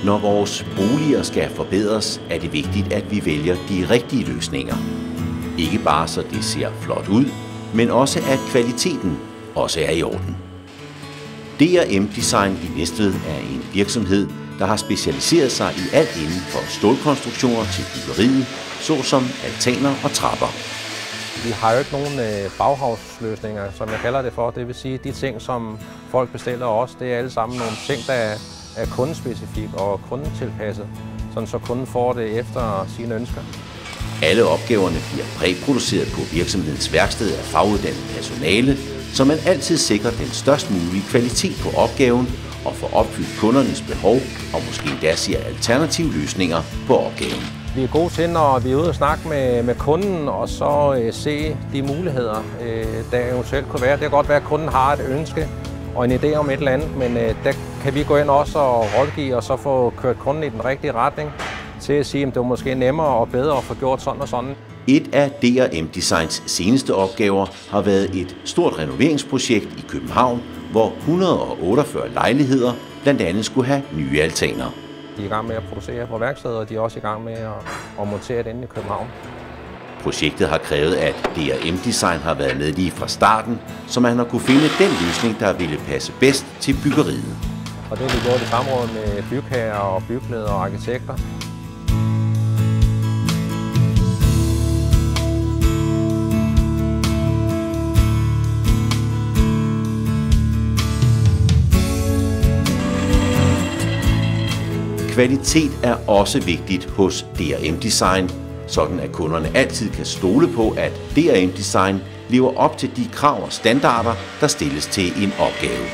Når vores boliger skal forbedres, er det vigtigt, at vi vælger de rigtige løsninger. Ikke bare så det ser flot ud, men også at kvaliteten også er i orden. D&M Design i Næstved er en virksomhed, der har specialiseret sig i alt inden for stålkonstruktioner til byggeriet, såsom altaner og trapper. Vi har jo ikke nogen baghavsløsninger, som jeg kalder det for. Det vil sige, at de ting, som folk bestiller os, det er alle sammen nogle ting, der er kundespecifik og kundetilpasset, sådan så kunden får det efter sine ønsker. Alle opgaverne bliver præproduceret på virksomhedens værksted af faguddannet personale, så man altid sikrer den størst mulige kvalitet på opgaven og får opfyldt kundernes behov og måske endda siger alternative løsninger på opgaven. Vi er gode til, når vi er ude og snakke med kunden og så se de muligheder, der eventuelt kunne være. Det kan godt være, at kunden har et ønske og en idé om et eller andet, men der kan vi gå ind også og rådgive og så få kørt kunden i den rigtige retning til at sige, at det var måske nemmere og bedre at få gjort sådan og sådan. Et af D&M Designs seneste opgaver har været et stort renoveringsprojekt i København, hvor 148 lejligheder blandt andet skulle have nye altaner. De er i gang med at producere på værkstedet, og de er også i gang med at montere det inde i København. Projektet har krævet, at D&M Design har været med lige fra starten, så man har kunne finde den løsning, der ville passe bedst til byggeriet. Og det har vi gjort i samråd med bygherrer og byggeledere og arkitekter. Kvalitet er også vigtigt hos D&M Design, sådan at kunderne altid kan stole på, at D&M Design lever op til de krav og standarder, der stilles til en opgave.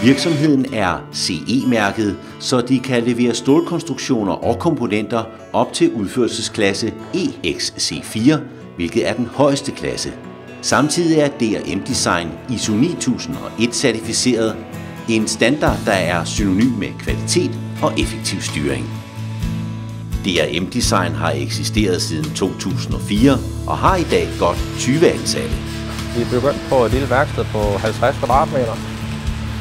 Virksomheden er CE-mærket, så de kan levere stålkonstruktioner og komponenter op til udførelsesklasse EXC4, hvilket er den højeste klasse. Samtidig er D&M Design ISO 9001 certificeret, en standard, der er synonym med kvalitet og effektiv styring. D&M Design har eksisteret siden 2004 og har i dag godt 20 ansatte. Vi er begyndt på et lille værksted på 50 kvadratmeter,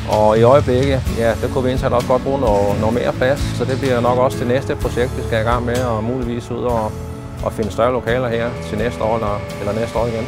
og i øjeblikket, ja, der kunne vi indsat også godt bruge noget mere plads, så det bliver nok også det næste projekt, vi skal i gang med, og muligvis ud og finde større lokaler her til næste år eller næste år igen.